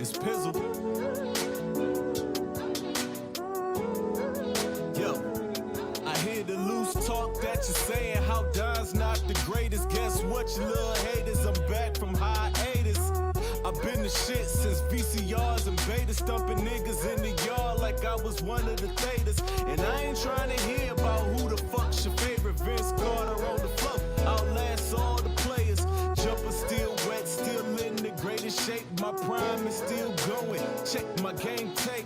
It's Pizzle. Yo, I hear the loose talk that you're saying, how Don's not the greatest. Guess what, you little haters? I'm back from hiatus. I've been the shit since VCRs and beta, stumping niggas in the yard like I was one of the thetas. And I ain't trying to hear about who the fuck's your favorite. Vince Carter on the floor, outlast all the players. Jumper still wet, still in the greatest shape. My prime is still going. Check my game tape.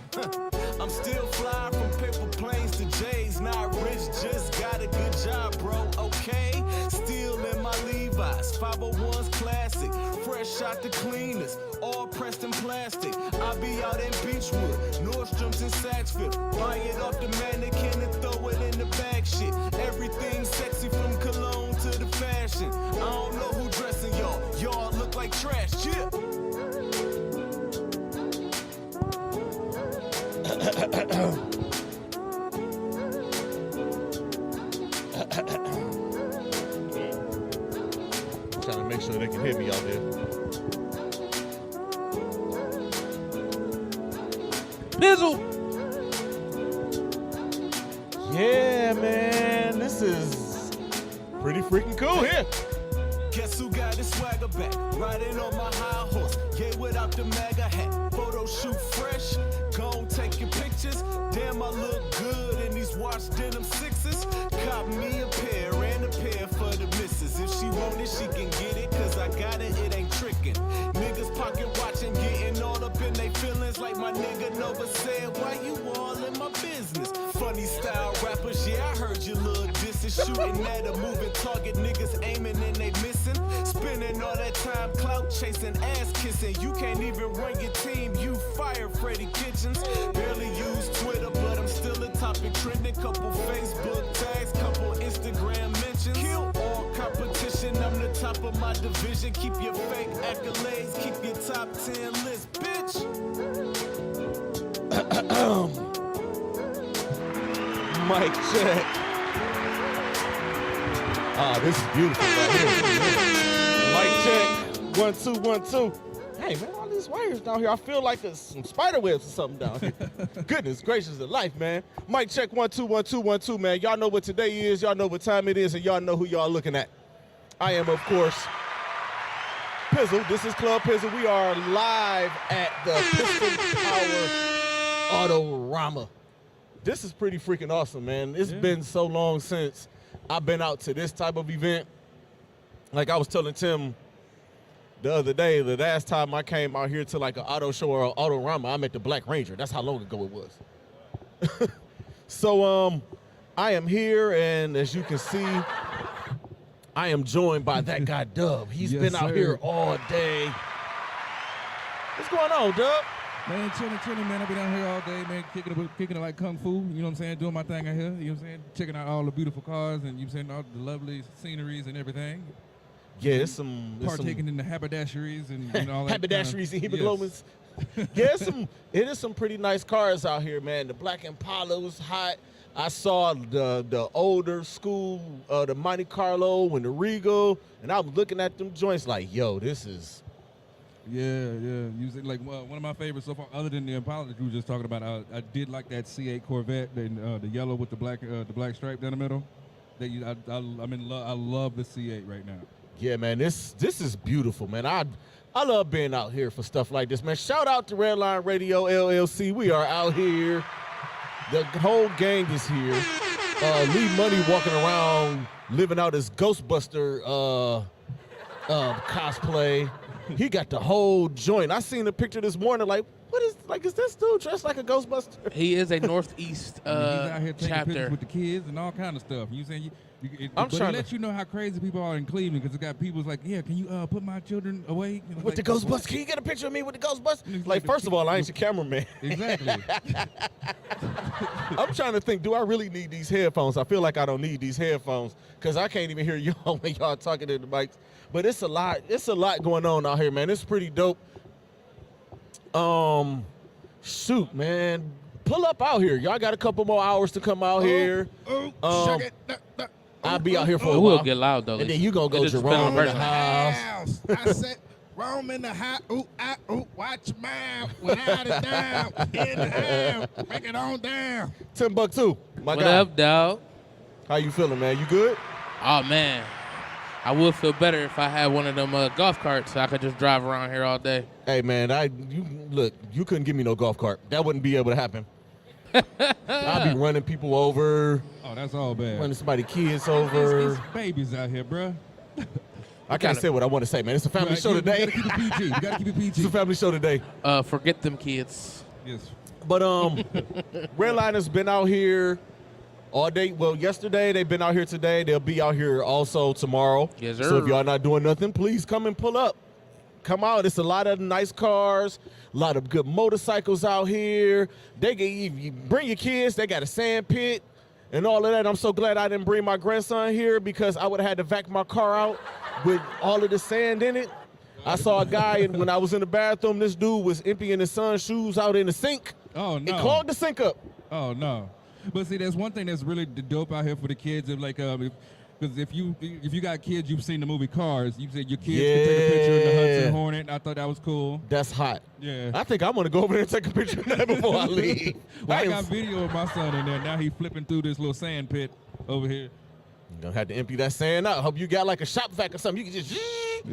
I'm still fly from paper planes to J's. Not rich, just got a good job, bro. Okay, still in my Levi's, 501's classic, fresh out the cleaners, all pressed in plastic. I be out in Beachwood, Nordstrom's in Satchville. Buy it off the mannequin and throw it in the bag. Shit, everything sexy from cologne to the fashion. I don't know who dressing y'all. Y'all look like trash. Yeah. Trying to make sure they can hear me out there. Pizzle. Yeah, man, this is pretty freaking cool here. Guess who got his swagger back? Riding on my high horse, yeah, without the MAGA hat. Photo shoot fresh, gon' take your pictures. Damn, I look good in these wash denim sixes. Cop me a pair and a pair for the missus. If she want it, she can get it, cause I got it, it ain't tricking. Niggas pocket watching, getting all up in they feelings. Like my nigga Nova said, why you all in my business? Funny style rappers, yeah, I heard you little disses. Shooting at a moving target, niggas aiming and they missing. Spending all that time clout chasing, ass kissing. You can't even run your team, you fire Freddie Kitchens. Barely use Twitter, but I'm still a topic trending. Couple Facebook tags, couple Instagram mentions. Kill all competition, I'm the top of my division. Keep your fake accolades, keep your top 10 list, bitch. Mic check. Ah, this is beautiful right here. Mic check. 1 2 1 2. Hey man, all these wires down here. I feel like there's some spider webs or something down here. Goodness gracious of life, man. Mic check 1 2 1 2 1 2, man. Y'all know what today is. Y'all know what time it is, and y'all know who y'all looking at. I am, of course, Pizzle. This is Club Pizzle. We are live at the Piston Power Autorama. This is pretty freaking awesome, man. It's been so long since I've been out to this type of event. Like I was telling Tim the other day, the last time I came out here to like an auto show or an Autorama, I met the Black Ranger. That's how long ago it was. So I am here, and as you can see, I am joined by that guy, Dub. He's been out here all day. What's going on, Dub? Man, chilling, man. I've been out here all day, man, kicking it like kung fu, you know what I'm saying, doing my thing out here, you know what I'm saying, checking out all the beautiful cars and, you know what I'm saying, all the lovely sceneries and everything. Yeah, it's some... Partaking in the haberdasheries and all that. Haberdasheries and hemoglobins. Yes. It is some pretty nice cars out here, man. The Black Impala was hot. I saw the older school, the Monte Carlo and the Regal, and I was looking at them joints like, yo, this is... Yeah. Like one of my favorites so far, other than the Impala that you were just talking about, I did like that C8 Corvette, the yellow with the black stripe down the middle. I'm in love. I love the C8 right now. Yeah, man, this is beautiful, man. I love being out here for stuff like this, man. Shout out to Redline Radio LLC. We are out here. The whole gang is here. Lee Money walking around, living out his Ghostbuster cosplay. He got the whole joint. I seen the picture this morning, like, is this dude dressed like a Ghostbuster? He is a Northeast he's out here taking chapter pictures with the kids and all kind of stuff. You saying I'm but trying it lets you know how crazy people are in Cleveland, because it's got people's like, yeah, can you put my children away? You know, with like, the Ghostbuster? Can you get a picture of me with the Ghostbuster? Like, first of all, I ain't your cameraman. Exactly. I'm trying to think, do I really need these headphones? I feel like I don't need these headphones because I can't even hear y'all when y'all talking to the mics. But it's a lot going on out here, man. It's pretty dope. Shoot, man. Pull up out here. Y'all got a couple more hours to come out here. I'll be out here for a while. It will get loud though. And then you gonna go Jerome in the house. I said, Roam in the hot, watch your mouth. Without it down, in the air, break it on down. Timbuktu, my What guy. up, dog? How you feeling, man? You good? Oh, man. I would feel better if I had one of them golf carts so I could just drive around here all day. Hey, man, you couldn't give me no golf cart. That wouldn't be able to happen. I'd be running people over, Oh, that's all bad. running somebody's kids over. It's babies out here, bruh. I can't say what I want to say, man. It's a family show today. You gotta keep it PG. You gotta keep it PG. It's a family show today. Forget them kids. Yes. But Redliner's been out here all day. Well, yesterday, they've been out here today. They'll be out here also tomorrow. Yes, So if sir. y'all not doing nothing, please come and pull up. Come out. It's a lot of nice cars, a lot of good motorcycles out here. They get you bring your kids. They got a sand pit and all of that. I'm so glad I didn't bring my grandson here because I would have had to vac my car out with all of the sand in it. I saw a guy, and when I was in the bathroom, this dude was emptying his son's shoes out in the sink. Oh, no. It clogged the sink up. Oh, no. But see, there's one thing that's really dope out here for the kids. Because if you got kids, you've seen the movie Cars. You said your kids can take a picture in the Hudson Hornet. I thought that was cool. That's hot. Yeah. I think I'm going to go over there and take a picture of that before I leave. Well, I got video of my son in there. Now he's flipping through this little sand pit over here. You're going to have to empty that sand out. Hope you got like a shop vac or something. You can just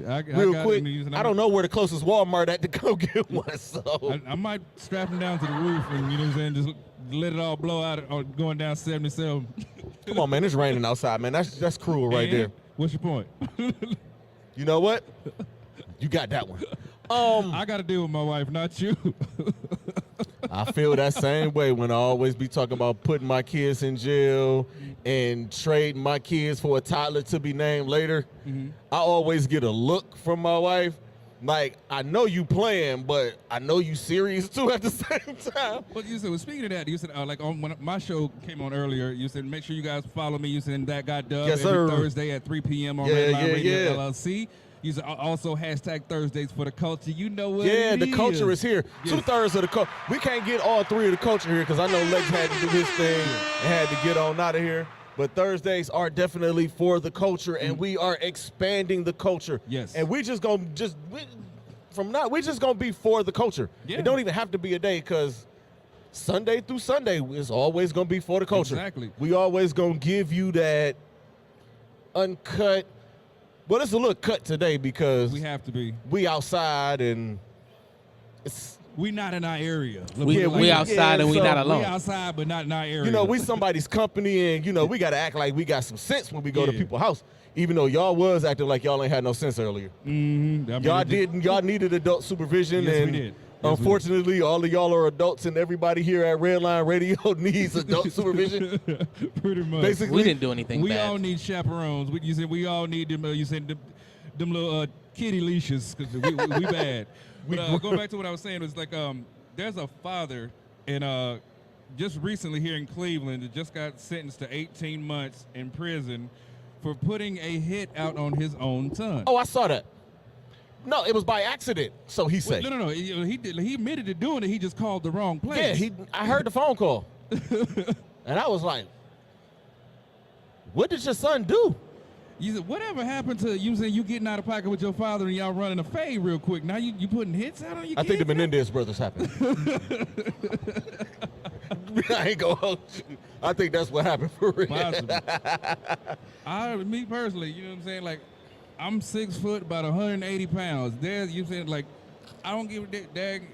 I real got quick. it, I don't know where the closest Walmart at to go get one. So I might strap him down to the roof and, you know what I'm saying, just let it all blow out or going down 77. come on, man. It's raining outside, man. That's cruel right And there. What's your point? You know what? You got that one. I got to deal with my wife, not you. I feel that same way when I always be talking about putting my kids in jail and trading my kids for a toddler to be named later. I always get a look from my wife like, I know you playing, but I know you serious too at the same time. But you said, well, speaking of that, you said, like when my show came on earlier, you said, make sure you guys follow me. You said, That Got Dub Yes, every sir. Thursday at 3 p.m. on Yeah, Redline Radio yeah. LLC. You said, also hashtag Thursdays for the culture. You know what Yeah, it the culture is here. Yes. 2/3 of the culture. We can't get all three of the culture here because I know Lex had to do his thing and had to get on out of here. But Thursdays are definitely for the culture, and we are expanding the culture. Yes. And we just gonna we're just gonna be for the culture. Yeah. It don't even have to be a day because Sunday through Sunday is always gonna be for the culture. Exactly. We always gonna give you that uncut. Well, it's a little cut today because We have to be. we outside and it's. We not in our area. We outside and we so not We alone. outside, but not in our area. You know, we somebody's company, and you know, we gotta act like we got some sense when we go to Yeah. people's house. Even though y'all was acting like y'all ain't had no sense earlier. Y'all didn't. Y'all needed adult supervision, Yes, we and did. Yes, unfortunately, all of y'all are adults, and everybody here at Redline Radio needs adult supervision. Pretty much. Basically, We didn't do anything We bad. all need chaperones. You said we all need them. You said them little kitty leashes because we bad. But going back to what I was saying, it was like there's a father in just recently here in Cleveland that just got sentenced to 18 months in prison for putting a hit out on his own son. Oh, I saw that. No, it was by accident. So he said. No. He admitted to doing it. He just called the wrong place. Yeah, I heard the phone call, and I was like, "What did your son do?" You said, whatever happened to you saying you getting out of pocket with your father and y'all running a fade real quick? Now you putting hits out on your I kids? think the Menendez brothers happened. I ain't gonna hold you. I think that's what happened for real. Possibly. Me personally, you know what I'm saying? Like, I'm 6 foot, about 180 pounds. You saying, like, I don't give a dang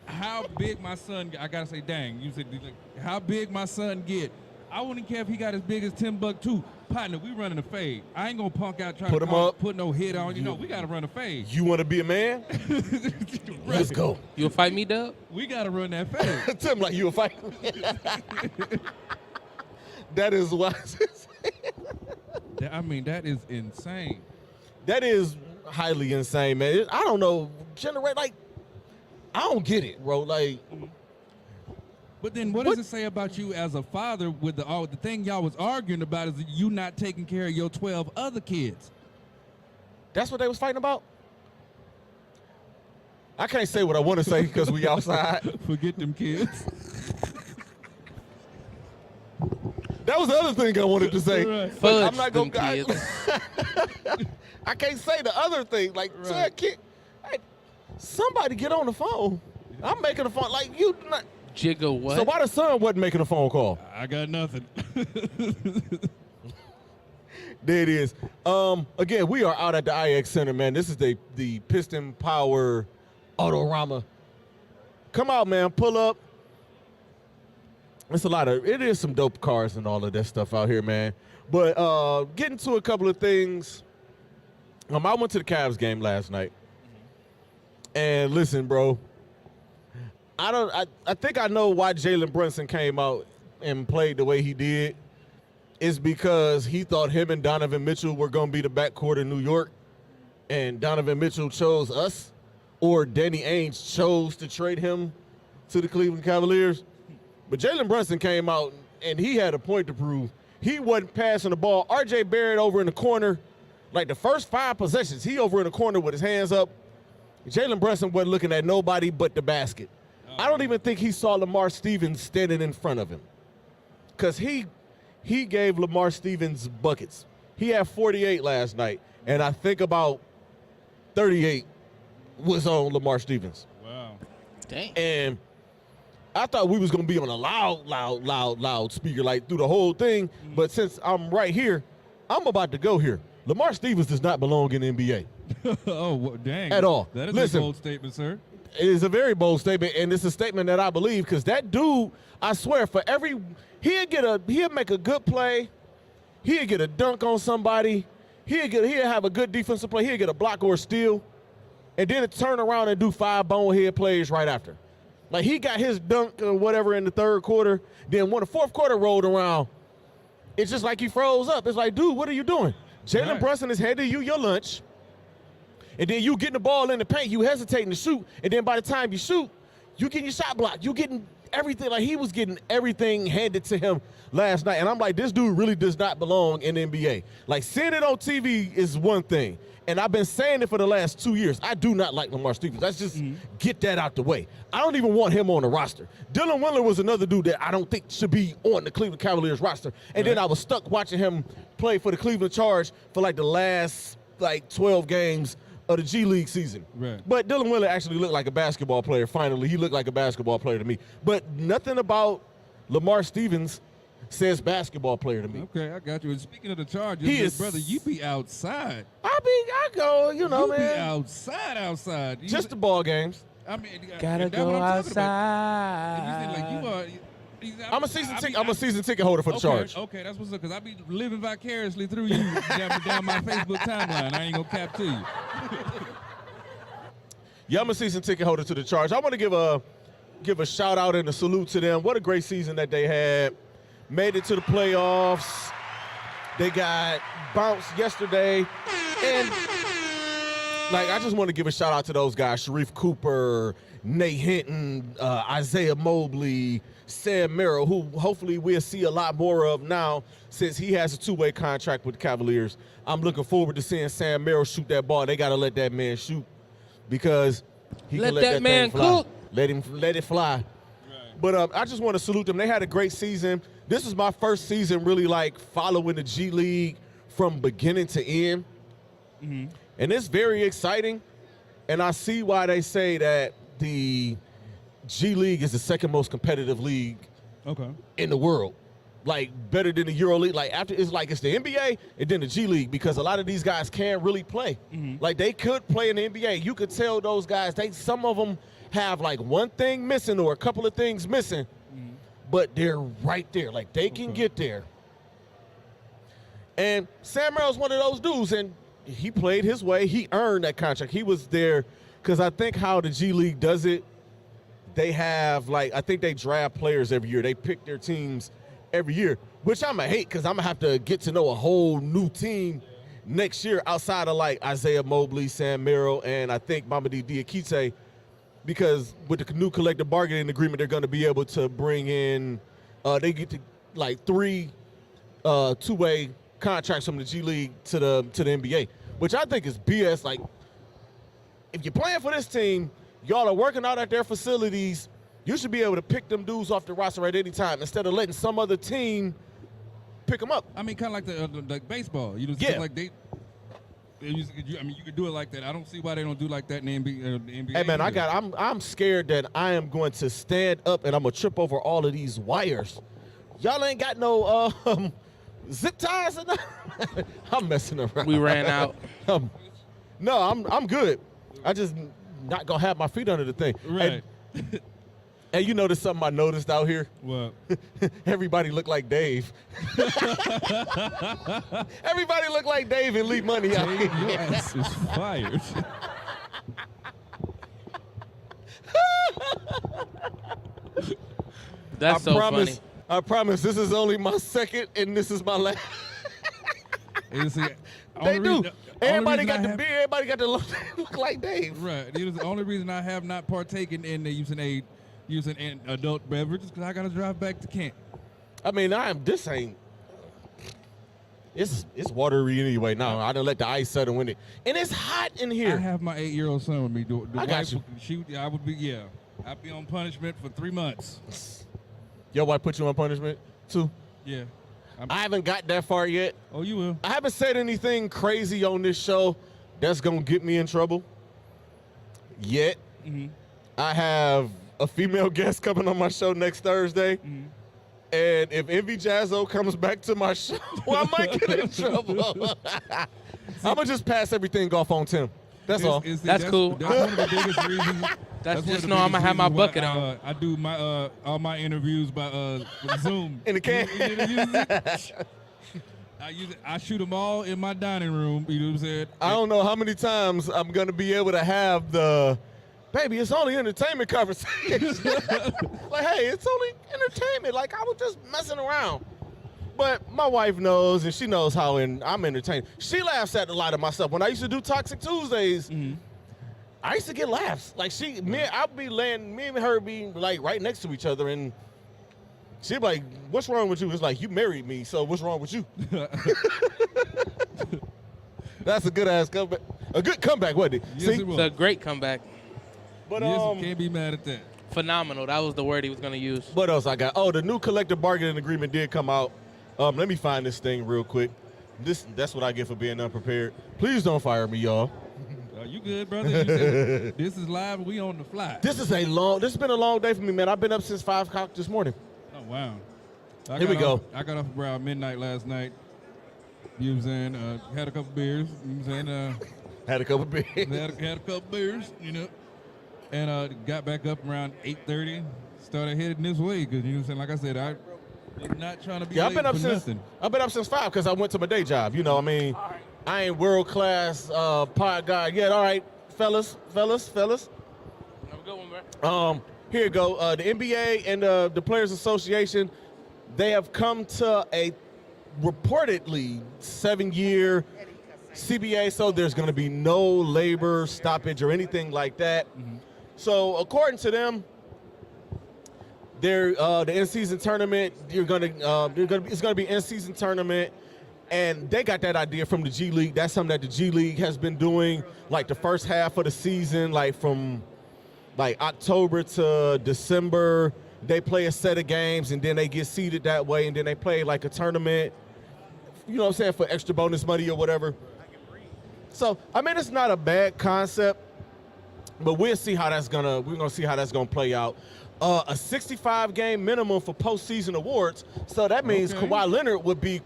how big my son, I gotta say dang, you said, like, how big my son get. I wouldn't care if he got as big as Timbuktu. Partner, we running a fade. I ain't gonna punk out trying Put to him up. put no hit on you. No, we gotta run a fade. You want to be a man? Let's go. You'll fight me, Dub? We gotta run that fade. Tim, like you a fight. That is why. That is insane. That is highly insane, man. I don't know. I don't get it, bro. Like, But then what does it say about you as a father with the thing y'all was arguing about is you not taking care of your 12 other kids? that's what they was fighting about? I can't say what I want to say because we outside. Forget them kids. That was the other thing I wanted to say. Right. But Fudge I'm not them gonna. kids. I can't say the other thing. Like, Right. Hey, somebody get on the phone. I'm making a phone. Like, you not. Jigga what? So why the son wasn't making a phone call? I got nothing. There it is. Again, we are out at the IX Center, man. This is the Piston Power Autorama. Come out, man. Pull up. It is some dope cars and all of that stuff out here, man. But getting to a couple of things. I went to the Cavs game last night. And listen, bro. I think I know why Jalen Brunson came out and played the way he did. It's because he thought him and Donovan Mitchell were going to be the backcourt in New York, and Donovan Mitchell chose us, or Danny Ainge chose to trade him to the Cleveland Cavaliers. But Jalen Brunson came out, and he had a point to prove. He wasn't passing the ball. R.J. Barrett over in the corner, like the first 5 possessions, he over in the corner with his hands up. Jalen Brunson wasn't looking at nobody but the basket. I don't even think he saw Lamar Stevens standing in front of him, because he gave Lamar Stevens buckets. He had 48 last night, and I think about 38 was on Lamar Stevens. Wow. Dang. And I thought we was going to be on a loud speaker, like through the whole thing. But since I'm right here, I'm about to go here. Lamar Stevens does not belong in the NBA. Oh, well, dang. At all. That is Listen, a bold statement, sir. It is a very bold statement, and it's a statement that I believe, because that dude, I swear, he'd make a good play, he'd get a dunk on somebody, he'd have a good defensive play, he'd get a block or a steal, and then turn around and do 5 bonehead plays right after. Like, he got his dunk or whatever in the 3rd quarter, then when the 4th quarter rolled around, it's just like he froze up. It's like, dude, what are you doing? Jalen Brunson is handing you your lunch, and then you getting the ball in the paint, you hesitating to shoot, and then by the time you shoot, you getting your shot blocked, you getting everything. Like, he was getting everything handed to him last night, and I'm like, this dude really does not belong in the NBA. Like, seeing it on TV is one thing, and I've been saying it for the last 2 years. I do not like Lamar Stevens. Let's just get that out the way. I don't even want him on the roster. Dylan Windler was another dude that I don't think should be on the Cleveland Cavaliers roster, and then I was stuck watching him play for the Cleveland Charge for like the last 12 games of the G League season. Right. But Dylan Windler actually looked like a basketball player. Finally, he looked like a basketball player to me. But nothing about Lamar Stevens says basketball player to me. Okay, I got you. And speaking of the Chargers, He is- brother, you be outside. I go, you know, You be man. outside. You Just the ball games. I mean, Gotta that's go what I'm talking about. outside. And you seem like you are. I'm a season ticket holder for the Charge. Okay, that's what's up, because I be living vicariously through you down my Facebook timeline. I ain't gonna cap to you. Yeah, I'm a season ticket holder to the Charge. I want to give a shout out and a salute to them. What a great season that they had. Made it to the playoffs. They got bounced yesterday. And I just want to give a shout out to those guys: Sharif Cooper, Nate Hinton, Isaiah Mobley, Sam Merrill, who hopefully we'll see a lot more of now since he has a 2-way contract with the Cavaliers. I'm looking forward to seeing Sam Merrill shoot that ball. They got to let that man shoot, because he Let can let that that man thing fly. cook. Let it fly. Right. But I just want to salute them. They had a great season. This is my first season really following the G League from beginning to end. Mm-hmm. And it's very exciting. And I see why they say that the G League is the 2nd most competitive league in the world. Better than the Euro League. It's the NBA and then the G League, because a lot of these guys can't really play. Mm-hmm. They could play in the NBA. You could tell those guys, some of them have one thing missing or a couple of things missing, but they're right there. They can get there. And Sam Merrill's one of those dudes, and he played his way. He earned that contract. He was there because I think how the G League does it, they have, I think they draft players every year. They pick their teams every year, which I'm going to hate, because I'm going to have to get to know a whole new team next year outside of, Isaiah Mobley, Sam Merrill, and I think Mamadi Diakite, because with the new collective bargaining agreement, they're going to be able to bring in, they get to, 3 2-way contracts from the G League to the NBA, which I think is BS. If you're playing for this team, y'all are working out at their facilities, you should be able to pick them dudes off the roster at any time instead of letting some other team pick them up. I mean, kind of like the baseball. Yeah. You could do it like that. I don't see why they don't do like that in the NBA. Hey man, either. I'm scared that I am going to stand up and I'm gonna trip over all of these wires. Y'all ain't got no zip ties or nothing? I'm messing around. We ran out. No, I'm good. I just not gonna have my feet under the thing. Right. Hey, you notice something I noticed out here? What? Everybody look like Dave. Everybody look like Dave and leave money out Dave, your here. ass is fired. That's so funny. I promise this is only my second and this is my last. And see, They do. Everybody got the beard. beard. Everybody got the look like Dave. Right. It is the only reason I have not partaken in using an adult beverages because I got to drive back to camp. I mean, this ain't. It's watery anyway. No, I done let the ice settle in it, and it's hot in here. I have my 8-year-old son with me. I got you. I'd be on punishment for 3 months. Your wife put you on punishment too. Yeah. I haven't got that far yet. Oh, you will. I haven't said anything crazy on this show that's gonna get me in trouble yet. Mm-hmm. I have a female guest coming on my show next Thursday. Mm-hmm. And if Envy Jazzo comes back to my show, I might get in trouble. I'm going to just pass everything off on Tim. That's all. That's cool. That's one of the biggest reasons. That's one of just the know I'm biggest gonna have my reasons why bucket on. I do my all my interviews by Zoom. In the can. I shoot them all in my dining room. You know what I'm saying? I don't know how many times I'm going to be able to have the, baby, it's only entertainment conversation. Like, hey, it's only entertainment. Like, I was just messing around. But my wife knows, and she knows how I'm entertained. She laughs at a lot of my stuff. When I used to do Toxic Tuesdays, I used to get laughs. Like, I'd be laying, me and her be like right next to each other, and she'd be like, what's wrong with you? It's like, you married me, so what's wrong with you? That's a good ass comeback. A good comeback, wasn't it? Yes, See? it was. It's a great comeback. But Yes, can't be mad at that. Phenomenal. That was the word he was gonna use. What else I got? Oh, the new collective bargaining agreement did come out. Let me find this thing real quick. That's what I get for being unprepared. Please don't fire me, y'all. You good, brother? You said, this is live. We on the fly. This has been a long day for me, man. I've been up since 5 o'clock this morning. Oh wow. Here we go. I got off around midnight last night. You know what I'm saying? Had a couple beers. You know what I'm saying? Had a couple beers. Had a couple beers, you know. And got back up around 8:30. Started heading this way because, you know what I'm saying? Like I said, I was not trying to be late for nothing. I've been up since 5 because I went to my day job. You know, I mean, I ain't world-class pod guy yet. All right, fellas. Have a good one, man. Here you go. The NBA and the Players Association, they have come to a reportedly 7-year CBA, so there's going to be no labor stoppage or anything like that. Mm-hmm. So according to them, the in-season tournament, it's going to be in-season tournament, and they got that idea from the G League. That's something that the G League has been doing, like the first half of the season, like from like October to December. They play a set of games, and then they get seeded that way, and then they play like a tournament, you know what I'm saying, for extra bonus money or whatever. So, I mean, it's not a bad concept, but we're gonna see how that's gonna play out. A 65-game minimum for postseason awards, so that means Kawhi Leonard would be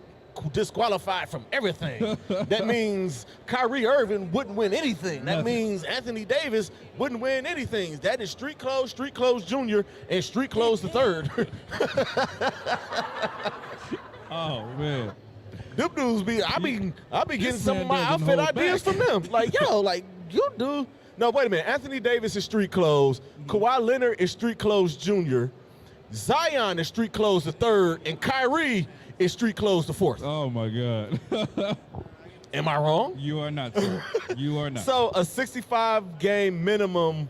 disqualified from everything. That means Kyrie Irving wouldn't win anything. That means Anthony Davis wouldn't win anything. That is Street Clothes Jr., and Street Clothes the third. Oh man. Them dudes I be getting some of man my doesn't outfit hold ideas back. from them. Like, yo, like, you do. No, wait a minute. Anthony Davis is Street Clothes. Kawhi Leonard is Street Clothes Jr. Zion is Street Clothes the third. And Kyrie is Street Clothes the fourth. Oh my God. Am I wrong? You are not, sir. You are not. So a 65-game minimum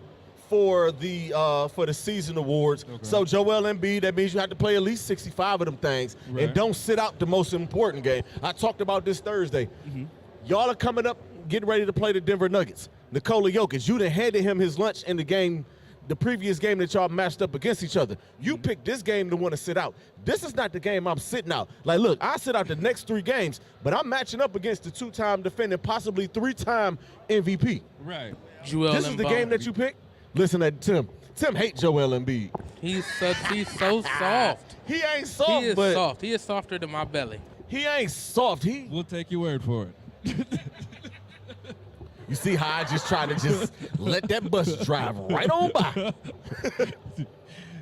for the season awards. Okay. So Joel Embiid, that means you have to play at least 65 of them things, and don't sit out the most important game. I talked about this Thursday. Mm-hmm. Y'all are coming up, getting ready to play the Denver Nuggets. Nikola Jokic, you done handed him his lunch in the game the previous game that y'all matched up against each other. You picked this game to want to sit out. This is not the game I'm sitting out. Like, look, I sit out the next 3 games, but I'm matching up against the 2-time defending, possibly 3-time MVP. Right. Joel This is the Embiid. game that you picked? Listen to Tim. Tim hates Joel Embiid. He's so soft. He ain't soft, He is but soft. He is softer than my belly. he ain't soft. We'll take your word for it. You see how I just try to just let that bus drive right on by.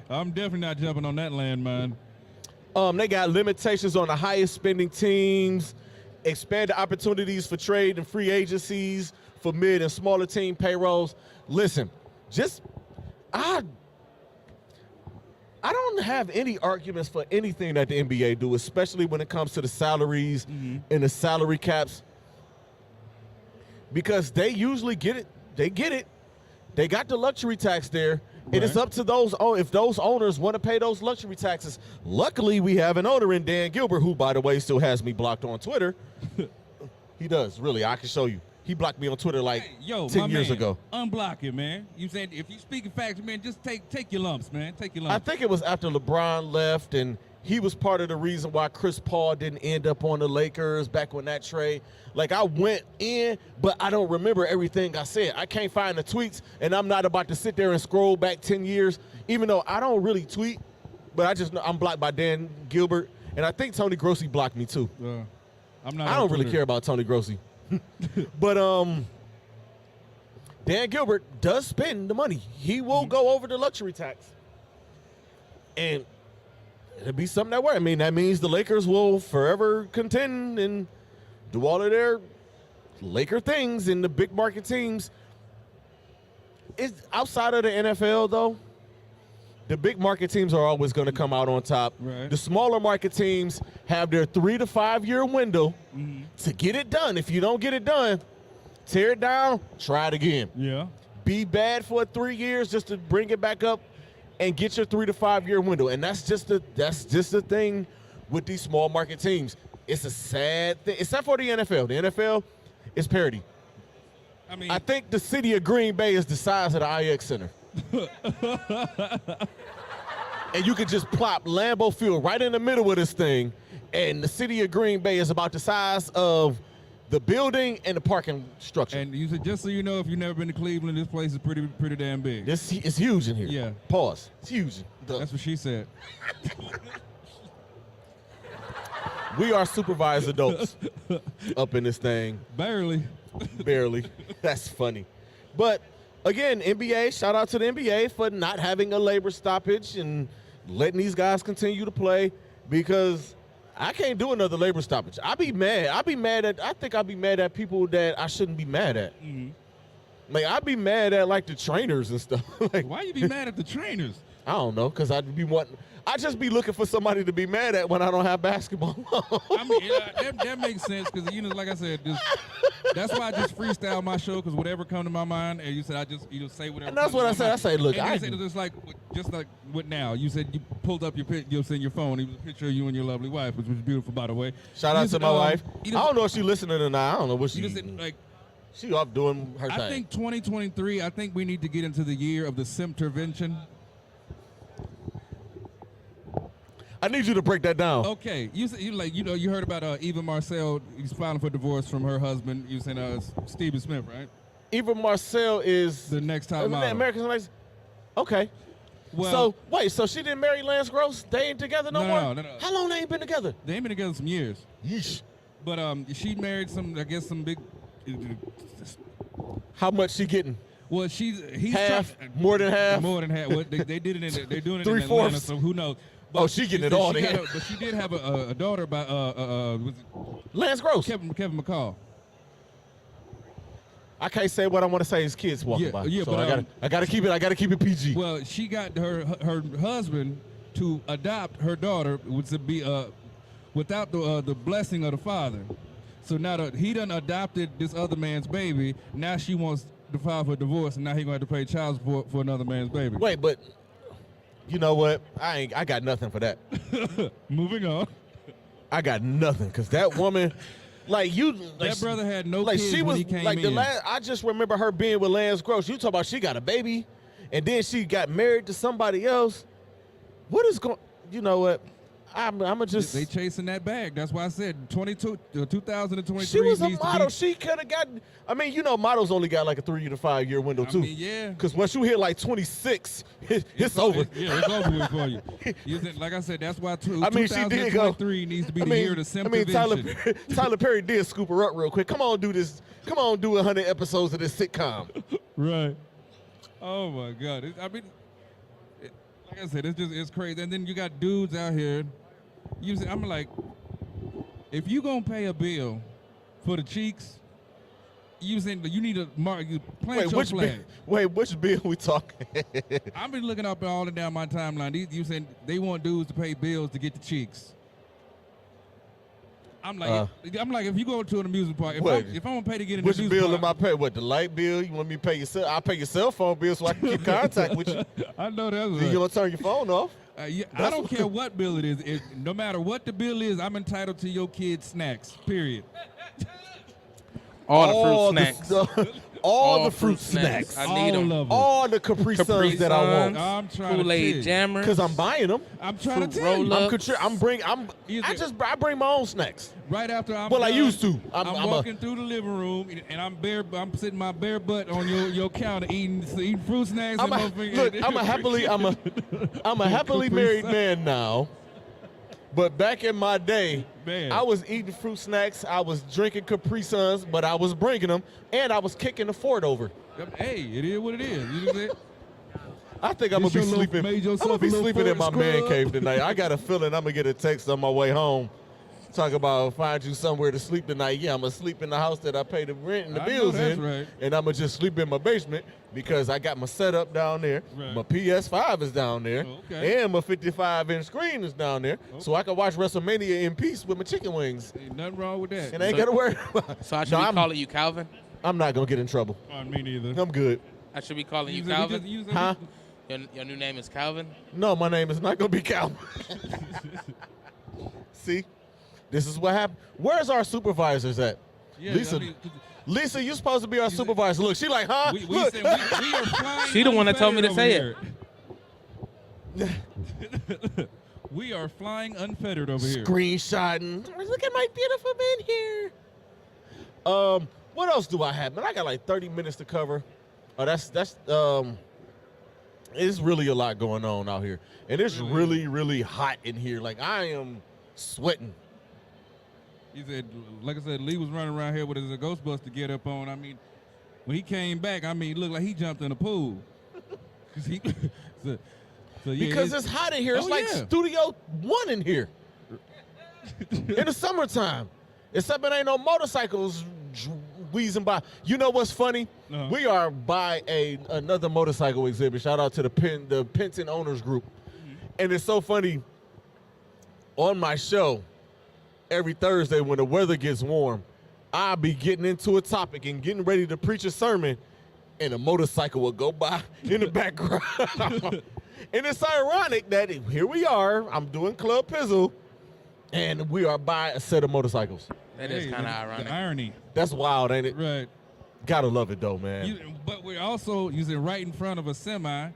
I'm definitely not jumping on that landmine. They got limitations on the highest spending teams, expanded opportunities for trade and free agencies for mid and smaller team payrolls. Listen, I don't have any arguments for anything that the NBA do, especially when it comes to the salaries and the salary caps, because they usually get it. They get it. They got the luxury tax there. Right. It is up to those, if those owners want to pay those luxury taxes. Luckily, we have an owner in Dan Gilbert, who, by the way, still has me blocked on Twitter. He does, really. I can show you. He blocked me on Twitter like 10 years ago. Unblock it, man. You said if you speaking facts, man, just take your lumps, man. Take your lumps. I think it was after LeBron left, and he was part of the reason why Chris Paul didn't end up on the Lakers back when that trade. Like, I went in, but I don't remember everything I said. I can't find the tweets, and I'm not about to sit there and scroll back 10 years, even though I don't really tweet, but I just know I'm blocked by Dan Gilbert, and I think Tony Grossi blocked me too. I'm not. I don't really care about Tony Grossi. But Dan Gilbert does spend the money. He will go over the luxury tax. And it'll be something that way. I mean, that means the Lakers will forever contend and do all of their Laker things in the big market teams. It's outside of the NFL, though. The big market teams are always going to come out on top. Right. The smaller market teams have their 3 to 5 year window to get it done. If you don't get it done, tear it down, try it again. Yeah. Be bad for 3 years just to bring it back up and get your 3 to 5 year window. And that's just the thing with these small market teams. It's a sad thing, except for the NFL. The NFL is parity. I mean, I think the city of Green Bay is the size of the IX Center. And you could just plop Lambeau Field right in the middle of this thing, and the city of Green Bay is about the size of the building and the parking structure. and you said, just so you know, if you've never been to Cleveland, this place is pretty damn big. This is huge in here. Yeah. Pause. It's huge. That's what she said. We are supervised adults up in this thing. Barely. Barely. That's funny. But again, NBA, shout out to the NBA for not having a labor stoppage and letting these guys continue to play, because I can't do another labor stoppage. I'd be mad. I think I'd be mad at people that I shouldn't be mad at. Like, I'd be mad at, like, the trainers and stuff. Like, Why you be mad at the trainers? I don't know, because I'd just be looking for somebody to be mad at when I don't have basketball. I mean, that makes sense because, you know, like I said, that's why I just freestyle my show, because whatever come to my mind, and you said you just say whatever. And that's comes what to I my said. mind. I say, look, and you said it's just like what now? You said you pulled up your phone. It was a picture of you and your lovely wife, which was beautiful, by the way. Shout out to my wife. I don't know if she's listening or not. I don't know what You she. just said, like, She off doing her thing. I think 2023. I think we need to get into the year of the Simtervention. I need you to break that down. Okay, you heard about Eva Marcel. He's filing for divorce from her husband. You saying Stephen Smith, right? Eva Marcel is The next top model. American Next. Okay. Well, So she didn't marry Lance Gross? They ain't together no more? No. How long they ain't been together? they ain't been together some years. Yeesh. But she married some big. How much she getting? Well, he's Half? More than half? More than half. Well, they did it. They're doing it in 3/4. Atlanta, so who knows? Oh, she getting it all then. But she did have a daughter by was it Lance Gross. Kevin McCall. I can't say what I want to say. His kids walking by. Yeah, so but I gotta keep it PG. Well, she got her husband to adopt her daughter, which would be without the blessing of the father. So now that he done adopted this other man's baby, now she wants to file for divorce, and now he gonna have to pay child support for another man's baby. Wait, but you know what? I got nothing for that. Moving on. I got nothing, because that woman, That brother had no kids she when was he came like in. I just remember her being with Lance Gross. You talk about she got a baby, and then she got married to somebody else. What is going? You know what? I'm just. They chasing that bag. That's why I said 2023. She was a needs to model. be- She could have gotten. I mean, models only got like a 3 to 5 year window too. I mean, yeah. Because once you hit like 26, it's over. It's over with for you. Like I said, that's why I mean, she did go. 2023 needs to be the year of the symptom Tyler Perry did scoop her up real quick. Come on, do this. Come on, do 100 episodes of this sitcom. Right. Oh my God. Like I said, it's crazy. And then you got dudes out here. I'm like, if you gonna pay a bill for the cheeks, you need to mark. You plant your flag. Which bill we talking? I've been looking up all and down my timeline. You saying they want dudes to pay bills to get the cheeks. I'm like, if you go to an amusement park, if I'm gonna pay to get an which amusement bill park, am I paying? What, the light bill? You want me to pay your cell? I'll pay your cell phone bill so I can keep contact with you. I know that's right. You gonna turn your phone off? I don't care what bill it is. No matter what the bill is, I'm entitled to your kids' snacks. Period. All the fruit snacks. All the fruit snacks. I need them. All the Capri Suns that I want. I'm trying Kool-Aid to Jammers. Because I'm buying them. I'm trying to Fruit tell you. roll-ups. I bring my own snacks. Right after I'm Well, I done, used to. I'm walking through the living room and I'm sitting my bare butt on your counter eating fruit snacks. I'm a happily married man now. But back in my day, I was eating fruit snacks, I was drinking Capri Suns, but I was bringing them, and I was kicking the fort over. Hey, it is what it is. You know what I'm saying? I think I'm gonna be sleeping. I'm gonna be sleeping in my man cave tonight. I got a feeling I'm gonna get a text on my way home. Talk about find you somewhere to sleep tonight. Yeah, I'm gonna sleep in the house that I pay the rent and the bills in, right. and I'm gonna just sleep in my basement because I got my setup down there. Right. My PS5 is down there, and my 55-inch screen is down there, so I can watch WrestleMania in peace with my chicken wings. Ain't nothing wrong with that. And I ain't gotta worry. So I should be calling you Calvin? I'm not gonna get in trouble. Me neither. I'm good. I should be calling you Calvin? Huh? Your new name is Calvin? No, my name is not gonna be Calvin. See? This is what happened. Where's our supervisors at? Yeah, Lisa, Lisa, you're supposed to be our supervisor. Look, she like, huh? We Look. said we are flying. She the one that told me to say it. We are flying unfettered over here. Screenshotting. Look at my beautiful man here. What else do I have? Man, I got like 30 minutes to cover. Oh, it's really a lot going on out here. And it's really, really hot in here. Like, I am sweating. He said, like I said, Lee was running around here with his Ghostbuster get up on. I mean, when he came back, it looked like he jumped in a pool. Because it's hot in here. It's like Studio One in here. In the summertime. Except it ain't no motorcycles wheezing by. You know what's funny? Uh-huh. We are by another motorcycle exhibit. Shout out to the Piston Owners Group. Mm-hmm. And it's so funny. On my show, every Thursday when the weather gets warm, I'll be getting into a topic and getting ready to preach a sermon, and a motorcycle will go by in the background. And it's ironic that here we are, I'm doing Club Pizzle, and we are by a set of motorcycles. That is kind of ironic. The irony. That's wild, ain't it? Right. Gotta love it, though, man. But we're also using right in front of a semi.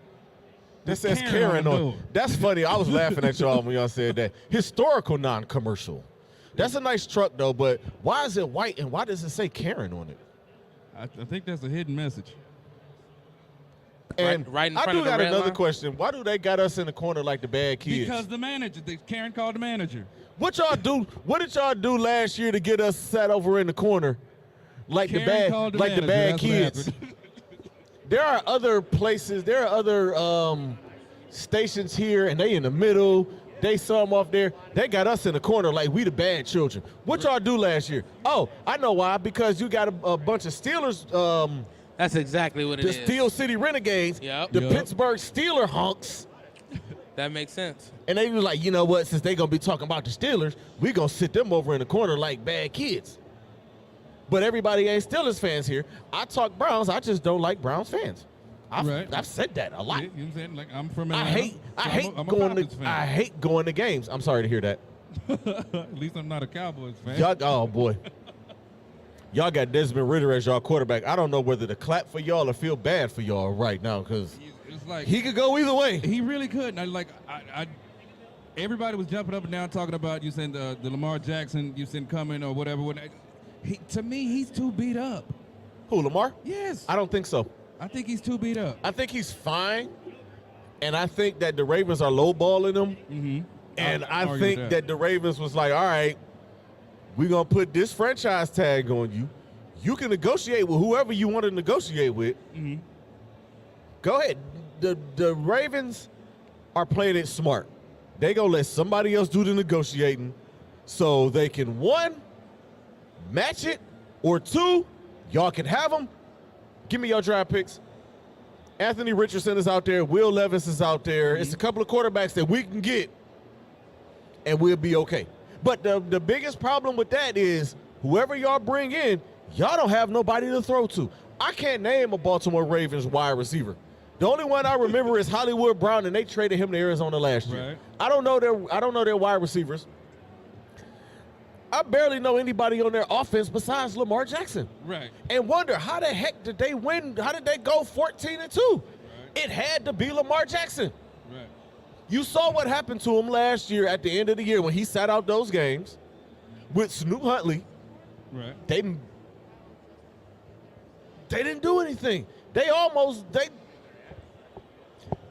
That says Karen on it. That's funny. I was laughing at y'all when y'all said that. Historical non-commercial. That's a nice truck, though, but why is it white and why does it say Karen on it? I think that's a hidden message. And right in front I do of the got red another line? question. Why do they got us in the corner like the bad kids? Because the manager, Karen called the manager. What y'all do? What did y'all do last year to get us sat over in the corner like Karen called the bad manager. kids? There are other places. There are other stations here, and they in the middle. They saw them off there. They got us in the corner like we the bad children. What y'all do last year? Oh, I know why. Because you got a bunch of Steelers. That's exactly what it is. The Steel City Renegades. Yep. The Pittsburgh Steeler hunks. That makes sense. And they was like, you know what? Since they gonna be talking about the Steelers, we gonna sit them over in the corner like bad kids. But everybody ain't Steelers fans here. I talk Browns. I just don't like Browns fans. I've said that a lot. You know what I'm saying? Like, I'm from I Atlanta, hate I'm a hate going to games. I'm sorry to hear that. At least I'm not a Cowboys fan. Oh boy. Y'all got Desmond Ritter as y'all quarterback. I don't know whether to clap for y'all or feel bad for y'all right now because like he could go either way. he really could. And everybody was jumping up and down talking about you saying the Lamar Jackson you seen coming or whatever. To me, he's too beat up. Who, Lamar? Yes. I don't think so. I think he's too beat up. I think he's fine, and I think that the Ravens are lowballing him. Mm-hmm. And I argue think with that the Ravens was like, all right, we're going to put this franchise tag on you. You can negotiate with whoever you want to negotiate with. Mm-hmm. Go ahead. The Ravens are playing it smart. They going to let somebody else do the negotiating so they can, one, match it, or two, y'all can have them. Give me your draft picks. Anthony Richardson is out there. Will Levis is out there. It's a couple of quarterbacks that we can get, and we'll be okay. But the biggest problem with that is whoever y'all bring in, y'all don't have nobody to throw to. I can't name a Baltimore Ravens wide receiver. The only one I remember is Hollywood Brown, and they traded him to Arizona last year. Right. I don't know their wide receivers. I barely know anybody on their offense besides Lamar Jackson. Right. And wonder how the heck did they win? How did they go 14-2? Right. It had to be Lamar Jackson. Right. You saw what happened to him last year at the end of the year when he sat out those games with Snoop Huntley. Right. They didn't do anything.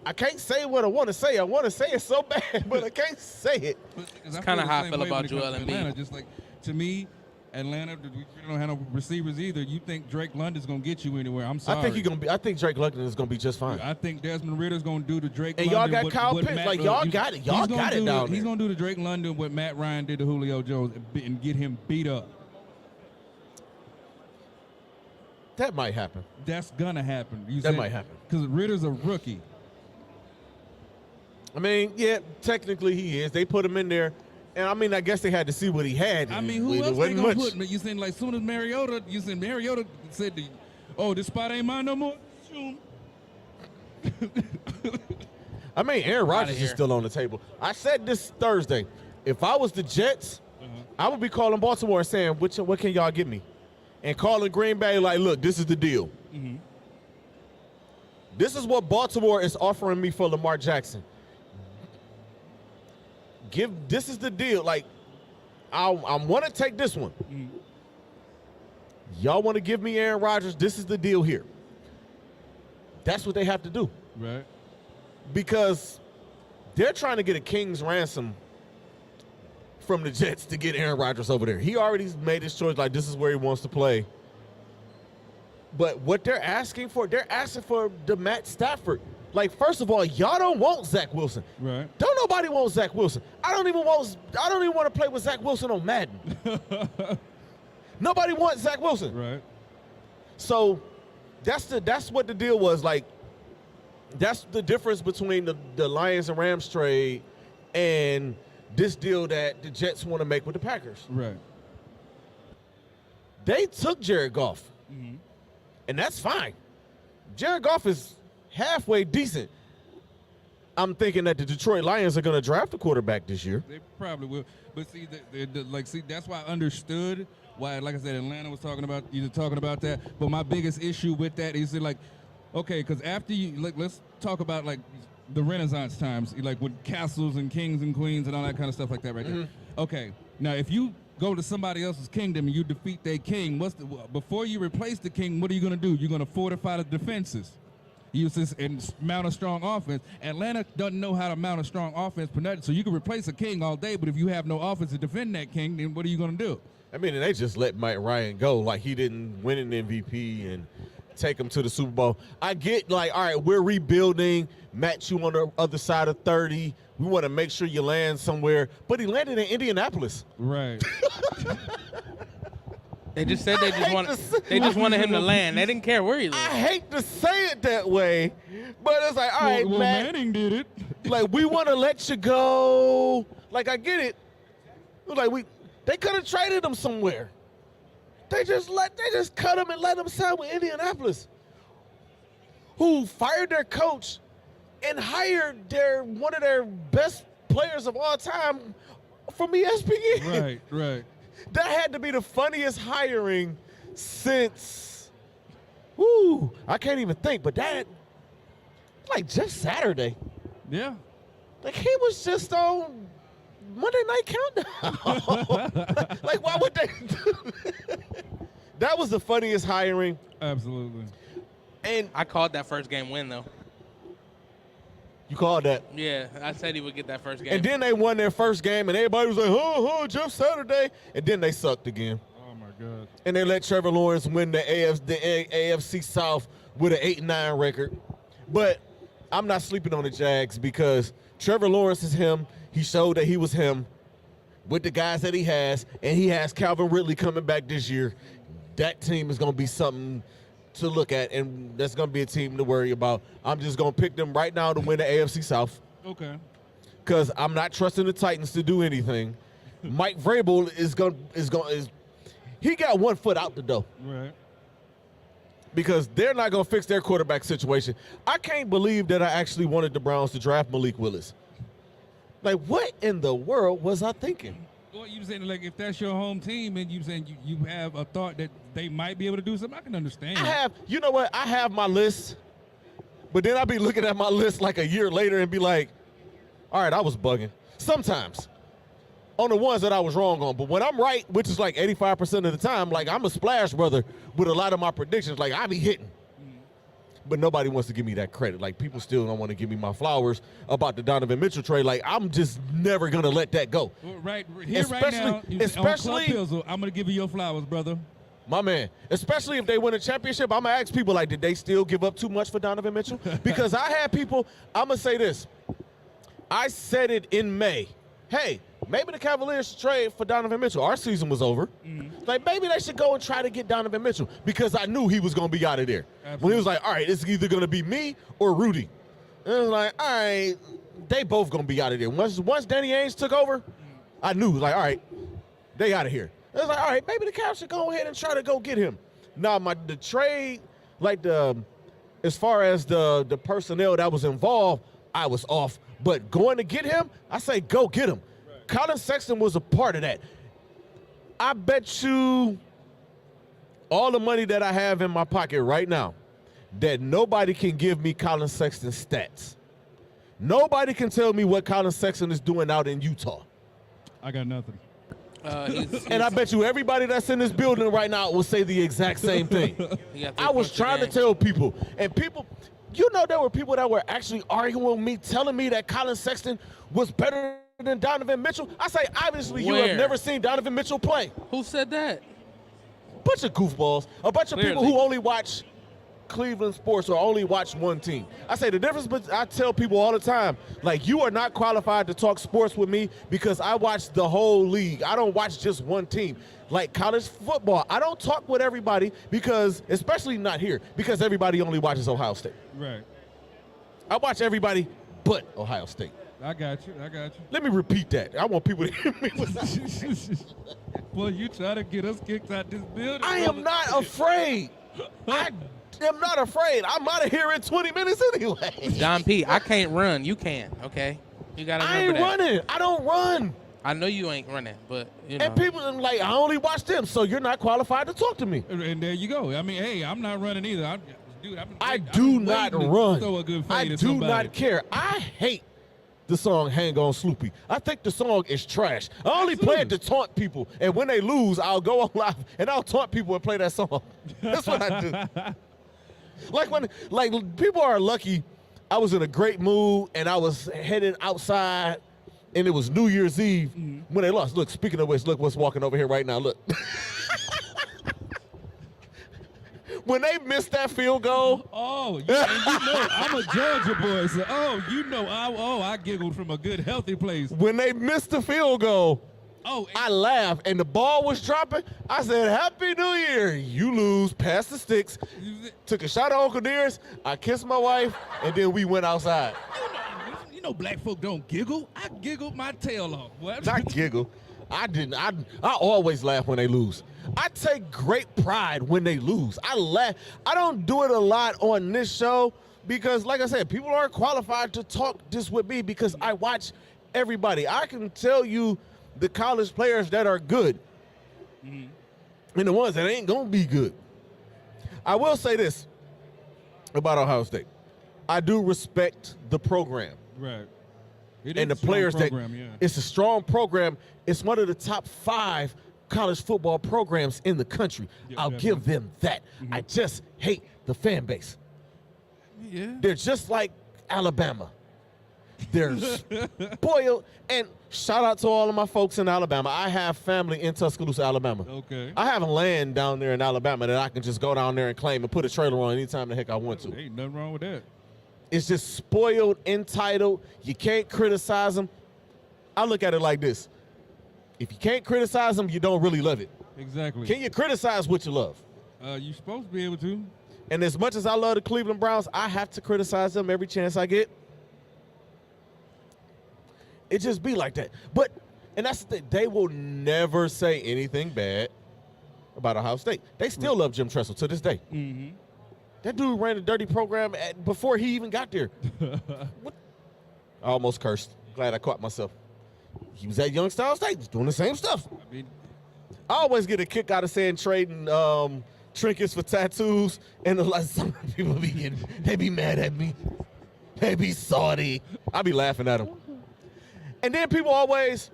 I can't say what I want to say. I want to say it so bad, but I can't say it. It's kinda how I feel about Joel Embiid. Atlanta. Just like, to me, Atlanta, we don't have no receivers either. You think Drake London's going to get you anywhere. I'm sorry. I think Drake London is going to be just fine. I think Desmond Ritter's going to do the Drake And London. y'all got Kyle Pitts. Like, y'all got it. Y'all got it down there. He's going to do the Drake London what Matt Ryan did to Julio Jones and get him beat up. That might happen. That's going to happen. That might happen. Because Ritter's a rookie. I mean, yeah, technically he is. They put him in there, and I mean, I guess they had to see what he had. I mean, who it else they wasn't gonna much. put? You saying like soon as Mariota, said, this spot ain't mine no more. Shoot. I mean, Aaron Rodgers is here. still on the table. I said this Thursday. If I was the Jets, I would be calling Baltimore and saying, what can y'all give me? And calling Green Bay like, look, this is the deal. Mm-hmm. This is what Baltimore is offering me for Lamar Jackson. This is the deal. Like, I want to take this one. Mm-hmm. Y'all want to give me Aaron Rodgers? This is the deal here. That's what they have to do. Right. Because they're trying to get a king's ransom from the Jets to get Aaron Rodgers over there. He already made his choice, like this is where he wants to play. But what they're asking for the Matt Stafford. Like, first of all, y'all don't want Zach Wilson. Right. Don't nobody want Zach Wilson. I don't even want to play with Zach Wilson on Madden. Nobody wants Zach Wilson. Right. So that's what the deal was. Like, that's the difference between the Lions and Rams trade and this deal that the Jets want to make with the Packers. Right. They took Jared Goff, and that's fine. Jared Goff is halfway decent. I'm thinking that the Detroit Lions are going to draft a quarterback this year. They probably will. But see, that's why I understood why, like I said, Atlanta was talking about that. But my biggest issue with that is that, like, okay, because after let's talk about like the Renaissance times, like with castles and kings and queens and all that kind of stuff like that right there. Okay, now if you go to somebody else's kingdom and you defeat their king, before you replace the king, what are you going to do? You're going to fortify the defenses. Use this and mount a strong offense. Atlanta doesn't know how to mount a strong offense, so you can replace a king all day, but if you have no offense to defend that king, then what are you going to do? I mean, and they just let Mike Ryan go. Like, he didn't win an MVP and take him to the Super Bowl. I get, like, all right, we're rebuilding, match you on the other side of 30. We want to make sure you land somewhere. But he landed in Indianapolis. Right. They just said they just wanted him to land. They didn't care where he lived. I hate to say it that way, but it's like, all right, well, Matt, Manning did it. like, we want to let you go. Like, I get it. Like, they could have traded him somewhere. They just cut him and let him sign with Indianapolis, who fired their coach and hired one of their best players of all time from ESPN. Right. That had to be the funniest hiring since, I can't even think, but like just Saturday. Yeah. Like he was just on Monday Night Countdown. like why would they do that? Was the funniest hiring. Absolutely. And I called that first game win though. you called that. Yeah, I said he would get that first game. And then they won their first game, and everybody was like, oh, Jeff Saturday. And then they sucked again. Oh, my God. And they let Trevor Lawrence win the AFC South with an 8-9 record. But I'm not sleeping on the Jags because Trevor Lawrence is him. He showed that he was him with the guys that he has, and he has Calvin Ridley coming back this year. That team is going to be something to look at, and that's going to be a team to worry about. I'm just going to pick them right now to win the AFC South. Okay. Because I'm not trusting the Titans to do anything. Mike Vrabel is he got one foot out the door. Right. Because they're not going to fix their quarterback situation. I can't believe that I actually wanted the Browns to draft Malik Willis. Like, what in the world was I thinking? Well, you saying, like, if that's your home team and you saying you have a thought that they might be able to do something, I can understand. You know what? I have my list, but then I'll be looking at my list like a year later and be like, all right, I was bugging. Sometimes on the ones that I was wrong on. But when I'm right, which is like 85% of the time, like I'm a splash brother with a lot of my predictions. Like I be hitting. But nobody wants to give me that credit. Like, people still don't want to give me my flowers about the Donovan Mitchell trade. Like, I'm just never going to let that go. Well, right here, right now, especially, on Club Pizzle, I'm going to give you your flowers, brother. My man, especially if they win a championship, I'm going to ask people, like, did they still give up too much for Donovan Mitchell? Because I had people, I'm going to say this. I said it in May. Hey, maybe the Cavaliers should trade for Donovan Mitchell. Our season was over. Like, maybe they should go and try to get Donovan Mitchell because I knew he was going to be out of there. Absolutely. When he was like, all right, it's either going to be me or Rudy. And it was like, all right, they both going to be out of there. Once Danny Ainge took over, I knew, like, all right, they out of here. It was like, all right, maybe the Cavs should go ahead and try to go get him. Now, the trade, like as far as the personnel that was involved, I was off. But going to get him, I say go get him. Right. Colin Sexton was a part of that. I bet you all the money that I have in my pocket right now that nobody can give me Colin Sexton's stats. Nobody can tell me what Colin Sexton is doing out in Utah. I got nothing. And I bet you everybody that's in this building right now will say the exact same thing. I was trying to tell people, and people, you know, there were people that were actually arguing with me, telling me that Colin Sexton was better than Donovan Mitchell. I say, obviously, you have never seen Donovan Mitchell play. Who said that? A bunch of goofballs. A bunch of people who only watch Cleveland sports or only watch one team. I say the difference, but I tell people all the time, like, you are not qualified to talk sports with me because I watch the whole league. I don't watch just one team. Like college football, I don't talk with everybody because, especially not here, because everybody only watches Ohio State. Right. I watch everybody but Ohio State. I got you. Let me repeat that. I want people to hear me. Well, you try to get us kicked out this building. I am not afraid. I am not afraid. I'm out of here in 20 minutes anyway. Don P, I can't run. You can, okay? You got to remember that. I ain't running. I don't run. I know you ain't running, but, you know. And people are like, I only watch them, so you're not qualified to talk to me. And there you go. I mean, hey, I'm not running either. I do not run. Throw a good I fade at do somebody. not care. I hate the song Hang On Sloopy. I think the song is trash. I only play it to taunt people, and when they lose, I'll go on live and I'll taunt people and play that song. That's what I do. Like people are lucky. I was in a great mood and I was headed outside, and it was New Year's Eve when they lost. Look, speaking of which, look what's walking over here right now. Look. When they missed that field goal. Oh, and you know, I'm a Georgia boy, so I giggled from a good, healthy place. When they missed the field goal, I laughed, and the ball was dropping. I said, Happy New Year. You lose, pass the sticks. Took a shot at Uncle Dearest. I kissed my wife, and then we went outside. You know black folk don't giggle. I giggled my tail off. Boy. Not giggle. I didn't. I always laugh when they lose. I take great pride when they lose. I laugh. I don't do it a lot on this show because, like I said, people aren't qualified to talk this with me because I watch everybody. I can tell you the college players that are good and the ones that ain't going to be good. I will say this about Ohio State. I do respect the program. Right. It And is the a strong players program, that yeah. it's a strong program. It's one of the top 5 college football programs in the country. Yeah, I'll definitely. give them that. I just hate the fan base. Yeah. They're just like Alabama. They're spoiled. And shout out to all of my folks in Alabama. I have family in Tuscaloosa, Alabama. Okay. I have a land down there in Alabama that I can just go down there and claim and put a trailer on anytime the heck I want to. Ain't nothing wrong with that. It's just spoiled, entitled. You can't criticize them. I look at it like this. If you can't criticize them, you don't really love it. Exactly. Can you criticize what you love? You're supposed to be able to. And as much as I love the Cleveland Browns, I have to criticize them every chance I get. It just be like that. But, and that's the thing, they will never say anything bad about Ohio State. They still love Jim Tressel to this day. Mm-hmm. That dude ran a dirty program before he even got there. What? I almost cursed. Glad I caught myself. He was at Youngstown State, just doing the same stuff. I mean, I always get a kick out of saying trading trinkets for tattoos, and some people they be mad at me. They be salty. I be laughing at them. And then people always,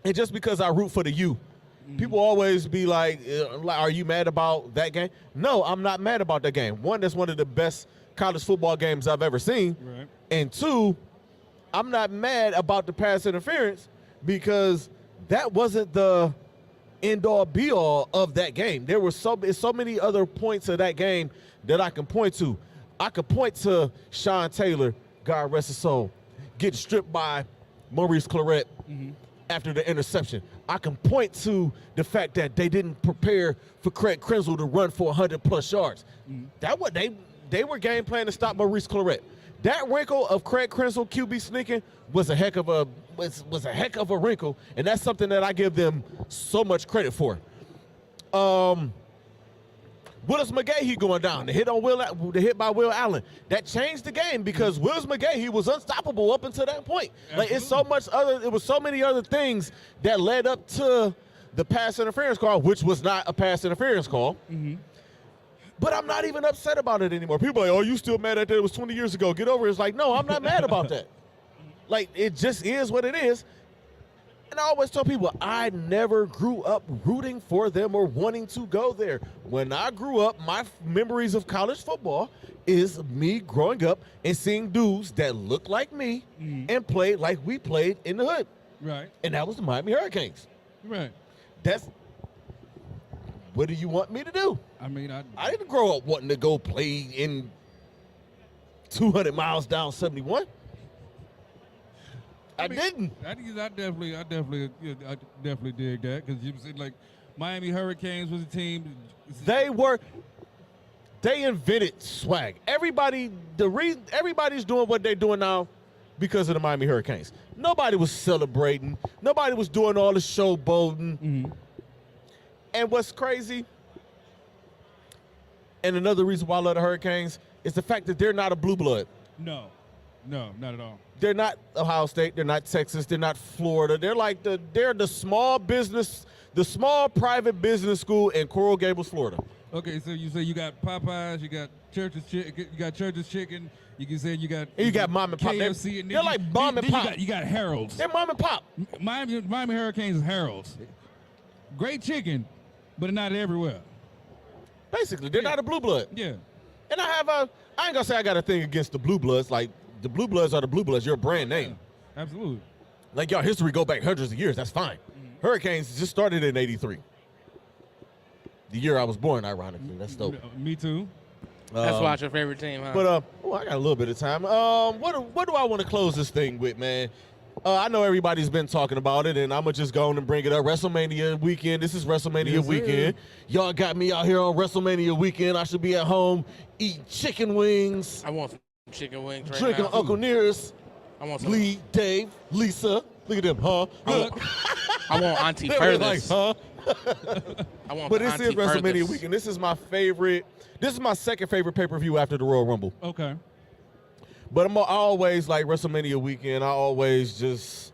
and just because I root for the U, people always be like, are you mad about that game? No, I'm not mad about that game. One, that's one of the best college football games I've ever seen. right. And two, I'm not mad about the pass interference because that wasn't the end-all, be-all of that game. There were so many other points of that game that I can point to. I could point to Sean Taylor, God rest his soul, getting stripped by Maurice Claret after the interception. I can point to the fact that they didn't prepare for Craig Krenzel to run for 100-plus yards. That what they were game planning to stop Maurice Claret. That wrinkle of Craig Krenzel QB sneaking was a heck of a wrinkle, and that's something that I give them so much credit for. Willis McGahee going down, the hit by Will Allen, that changed the game because Willis McGahee was unstoppable up until that point. Like it was so many other things that led up to the pass interference call, which was not a pass interference call. But I'm not even upset about it anymore. People are like, oh, you still mad at that? It was 20 years ago. Get over it. It's like, no, I'm not mad about that. Like, it just is what it is. And I always tell people, I never grew up rooting for them or wanting to go there. When I grew up, my memories of college football is me growing up and seeing dudes that look like me and played like we played in the hood. Right. And that was the Miami Hurricanes. Right. What do you want me to do? I mean, I didn't grow up wanting to go play in 200 miles down 71. I didn't. I definitely dig that because you said like Miami Hurricanes was a team. They invented swag. Everybody's doing what they're doing now because of the Miami Hurricanes. Nobody was celebrating. Nobody was doing all the showboating. And what's crazy, and another reason why I love the Hurricanes, is the fact that they're not a blue blood. No, not at all. They're not Ohio State. They're not Texas. They're not Florida. They're the small business, the small private business school in Coral Gables, Florida. Okay, so you say you got Popeyes, you got Church's Chicken. You can say you got mom and pop. KFC, They're like mom and pop. You got Harold's. They're mom and pop. Miami Hurricanes is Harold's. Great chicken, but not everywhere. Basically, they're not a blue blood. Yeah. And I ain't gonna say I got a thing against the blue bloods. Like, the blue bloods are the blue bloods. You're a brand name. Yeah, absolutely. Like, y'all history go back hundreds of years. That's fine. Hurricanes just started in '83. The year I was born, ironically. That's dope. Me too. That's why it's your favorite team, huh? But I got a little bit of time. What do I want to close this thing with, man? I know everybody's been talking about it, and I'm going to just go on and bring it up. WrestleMania weekend. This is WrestleMania weekend. Y'all got me out here on WrestleMania weekend. I should be at home eating chicken wings. I want some chicken wings right drinking now. Uncle Nearest. I want some. Lee, Dave, Lisa. Look at them, huh? I want Auntie They were like, Furthest. huh? I want But the this is Auntie WrestleMania Furthest. weekend. This is my favorite. This is my second favorite pay-per-view after the Royal Rumble. Okay. But I always like WrestleMania weekend. I always just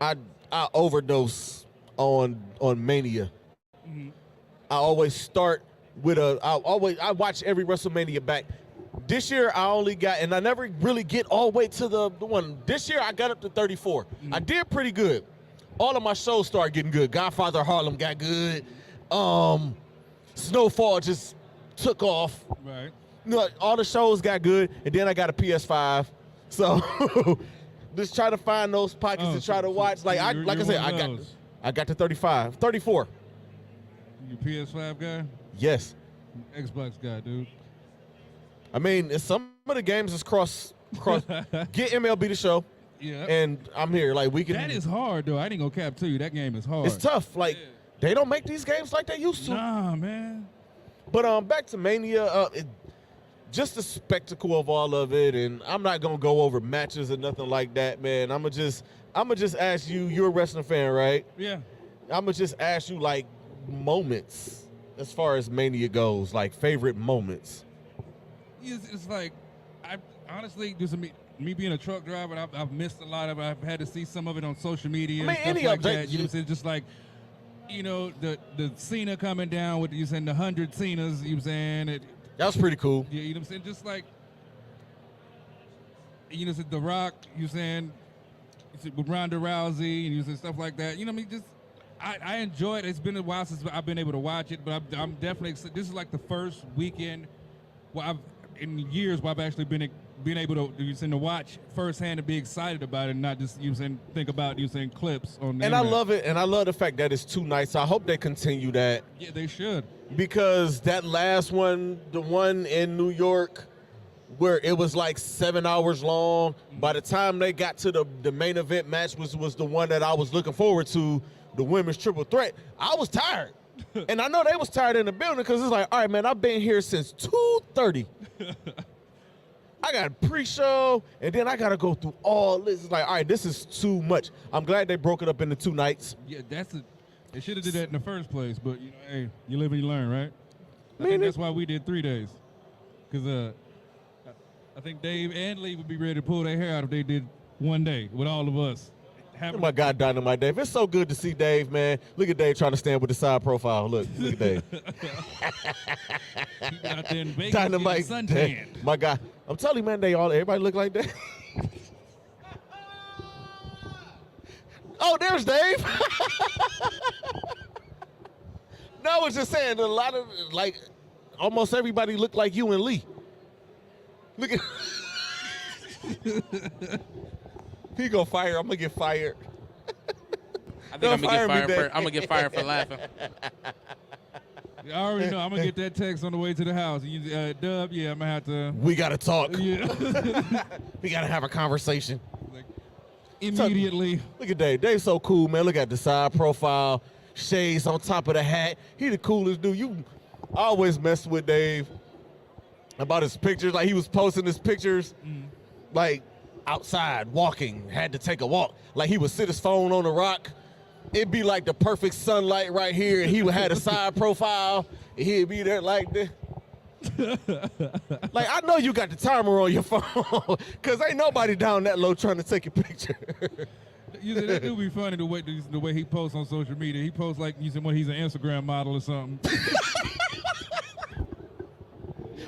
I overdose on Mania. I always start with I watch every WrestleMania back. This year I only got, and I never really get all the way to the one. This year I got up to 34. I did pretty good. All of my shows started getting good. Godfather Harlem got good. Snowfall just took off. Right. You know, all the shows got good, and then I got a PS5. So just try to find those pockets to try to watch. Like I said, I got to 35, 34. You PS5 guy? Yes. Xbox guy, dude. I mean, some of the games is cross. Get MLB The Show. Yeah. And I'm here. Like we can. That is hard, though. I ain't gonna cap to you. That game is hard. It's tough. Like they don't make these games like they used to. Nah, man. But back to Mania. Just the spectacle of all of it, and I'm not gonna go over matches or nothing like that, man. I'ma just ask you. You're a wrestling fan, right? Yeah. I'ma just ask you like moments as far as Mania goes, like favorite moments. It's like, I honestly, just me being a truck driver, I've missed a lot of it. I've had to see some of it on social media. I mean, and any stuff like update, that. You know what I'm saying? Just like, you know, the Cena coming down with, you saying, the 100 Cenas, you know what I'm saying? That was pretty cool. Yeah, you know what I'm saying? Just like, you know, The Rock, you saying, with Ronda Rousey, and you said stuff like that. You know what I mean? Just, I enjoy it. It's been a while since I've been able to watch it, but I'm definitely, this is like the first weekend where in years where I've actually been able to watch firsthand and be excited about it, and not just, you know what I'm saying, think about, you know what I'm saying, clips on the And internet. I love it, and I love the fact that it's 2 nights. I hope they continue that. Yeah, they should. Because that last one, the one in New York, where it was like 7 hours long, by the time they got to the main event match, was the one that I was looking forward to, the women's triple threat, I was tired. And I know they was tired in the building because it's like, all right, man, I've been here since 2:30. I got a pre-show, and then I got to go through all this. It's like, all right, this is too much. I'm glad they broke it up into 2 nights. Yeah, they should have did that in the first place, but, you know, hey, you live and you learn, right? I think Man, that's why we did 3 days. Because I think Dave and Lee would be ready to pull their hair out if they did 1 day with all of us. Oh my God, Dynamite Dave. It's so good to see Dave, man. Look at Dave trying to stand with the side profile. Look at Dave. He got out there in Vegas Dynamite getting Dave. suntan. My God. I'm telling you, man, everybody look like that. Oh, there's Dave. No, I was just saying, a lot of, like, almost everybody looked like you and Lee. Look at. He gonna fire. I'm gonna get fired. I think I'm gonna get fired for laughing. I already know. I'm going to get that text on the way to the house. Dub, yeah, I'm going to have to. We gotta talk. Yeah. We gotta have a conversation. Like, immediately. Look at Dave. Dave's so cool, man. Look at the side profile, shades on top of the hat. He the coolest dude. I always mess with Dave about his pictures. Like, he was posting his pictures, like, outside, walking, had to take a walk. Like, he would sit his phone on the rock. It'd be like the perfect sunlight right here, and he would have a side profile, and he'd be there like this. Like, I know you got the timer on your phone, because ain't nobody down that low trying to take a picture. You said that would be funny the way he posts on social media. He posts like you said when he's an Instagram model or something.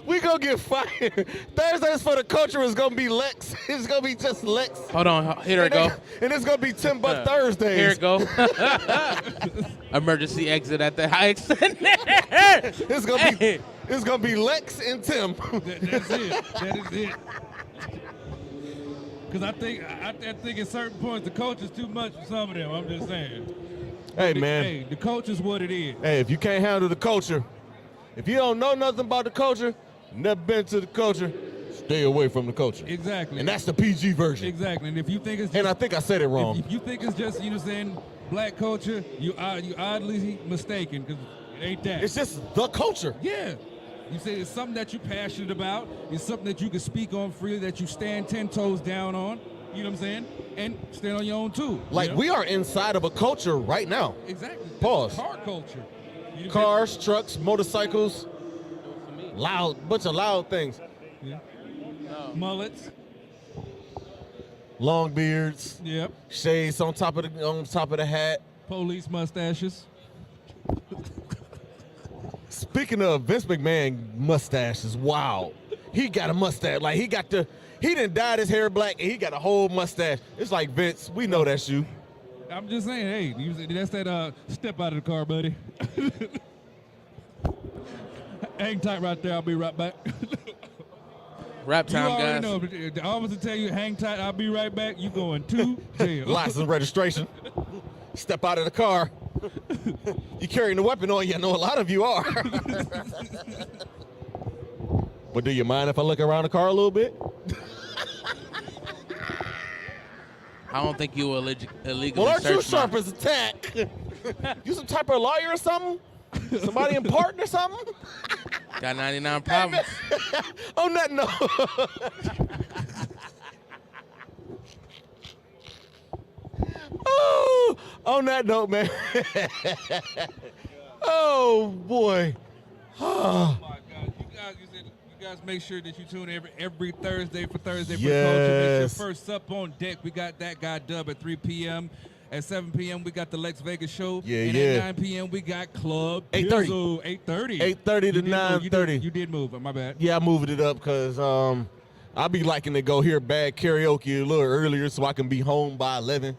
We gonna get fired. Thursdays for the culture is gonna be Lex. It's gonna be just Lex. Hold on, here it go. And it's gonna be Tim Buck Thursdays. Here it go. Emergency exit at the high extent. It's gonna be Lex and Tim. That's it. That is it. Because I think at certain points the coach is too much for some of them. I'm just saying. Hey, man. Hey, the coach is what it is. Hey, if you can't handle the culture, if you don't know nothing about the culture, never been to the culture, stay away from the culture. Exactly. And that's the PG version. Exactly. And if you think it's just, and I think I said it wrong. If you think it's just, you know, saying black culture, you oddly mistaken because it ain't that. It's just the culture. Yeah. You say it's something that you're passionate about. It's something that you can speak on freely, that you stand 10 toes down on. You know what I'm saying? And stand on your own too. Like, you know? we are inside of a culture right now. Exactly. Pause. Car culture. You know Cars, trucks, motorcycles, bunch of loud things. Yeah. Mullets. Long beards. Yep. Shades on top of the hat. Police mustaches. Speaking of Vince McMahon mustaches, wow. he got a mustache. Like he didn't dye his hair black and he got a whole mustache. It's like Vince, we know that's you. I'm just saying, hey, that's that step out of the car, buddy. Hang tight right there. I'll be right back. Rap time, you guys. already know. The officer tell you, hang tight. I'll be right back. You going to jail. License registration. Step out of the car. You carrying the weapon on you. I know a lot of you are. But do you mind if I look around the car a little bit? I don't think you will illegally Well, aren't you search sharp mine. as a tack? You some type of lawyer or something? Somebody important or something? Got 99 problems. On that note. Oh, on that note, man. Oh, boy. Oh, my God. You guys make sure that you tune in every Thursday for Thursday for Yes. Culture. Make sure first up on deck, we got that guy Dub at 3 p.m. At 7 p.m., we got the Lex Vegas show. Yeah, and yeah. at 9 p.m., we got Club 8:30. Pizzle. 8:30. 8:30 to 9:30. You did move. My bad. Yeah, I moved it up because I be liking to go hear bad karaoke a little earlier so I can be home by 11.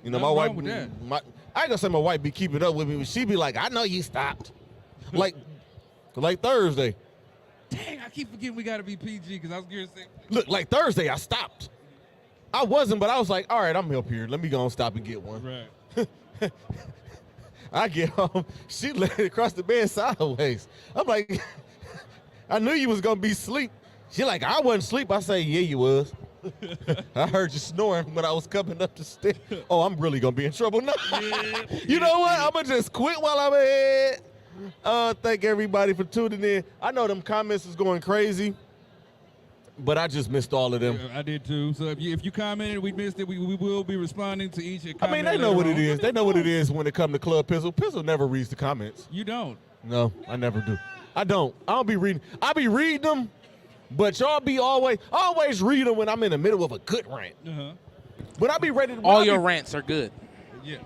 You know, my Nothing wife, wrong with that. I ain't gonna say my wife be keeping up with me, but she be like, I know you stopped. like Thursday. Dang, I keep forgetting we got to be PG because I was going to say. Look, like Thursday, I stopped. I wasn't, but I was like, all right, I'm up here. Let me go and stop and get one. Right. I get home. She laid across the bed sideways. I'm like, I knew you was going to be asleep. She like, I wasn't asleep. I say, yeah, you was. I heard you snoring when I was coming up the stairs. Oh, I'm really going to be in trouble now. You know what? I'm going to just quit while I'm ahead. Thank everybody for tuning in. I know them comments is going crazy, but I just missed all of them. Yeah, I did too. So if you commented, we missed it. We will be responding to each comment. I mean, they know what it is. They know what it is when it comes to Club Pizzle. Pizzle never reads the comments. You don't. No, I never do. I don't be reading. I be reading them, but y'all be always read them when I'm in the middle of a good rant. When I be ready to All your rants are good. Yeah,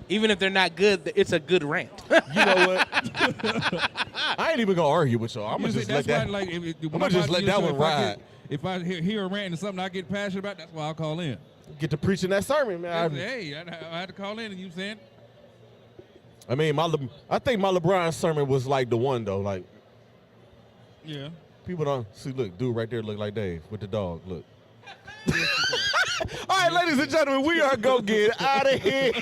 Even if they're not good, it's a good rant. You know what? I ain't even gonna argue with y'all. I'm gonna just let that. Like, I'm gonna just let that one ride. If I hear a rant and something I get passionate about, that's why I'll call in. Get to preaching that sermon, man. Hey, I had to call in, and you saying? I mean, I think my LeBron sermon was like the one though. Like, Yeah. people don't see. Look, dude, right there look like Dave with the dog. Look. All right, ladies and gentlemen, we are gonna get out of here.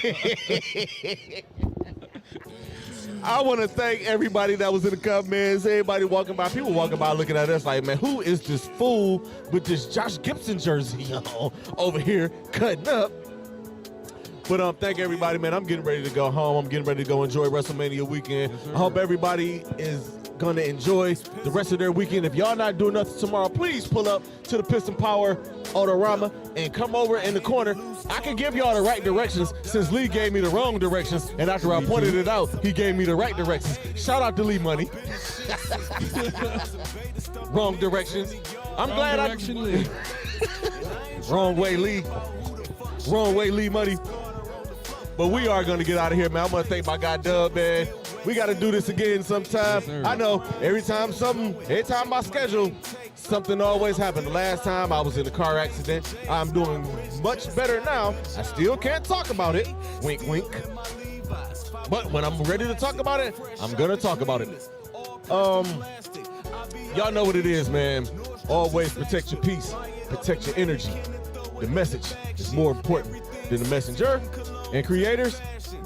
I want to thank everybody that was in the comments. Everybody walking by, people walking by looking at us like, man, who is this fool with this Josh Gibson jersey on over here cutting up? But thank everybody, man. I'm getting ready to go home. I'm getting ready to go enjoy WrestleMania weekend. Yes, I hope everybody is going to enjoy the rest of their weekend. If y'all not doing nothing tomorrow, please pull up to the Piston Power Autorama and come over in the corner. I can give y'all the right directions since Lee gave me the wrong directions, and after I pointed it out, he gave me the right directions. Shout out to Lee Money. Wrong directions. I'm glad Lee. Wrong way, Lee. Wrong way, Lee Money. But we are going to get out of here, man. I'm going to thank my guy, Dub, man. We got to do this again sometime. Yes, I know every time my schedule, something always happened. The last time I was in a car accident. I'm doing much better now. I still can't talk about it. Wink, wink. But when I'm ready to talk about it, I'm going to talk about it. Y'all know what it is, man. Always protect your peace. Protect your energy. The message is more important than the messenger. And creators,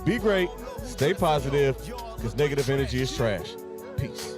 be great, stay positive, because negative energy is trash. Peace.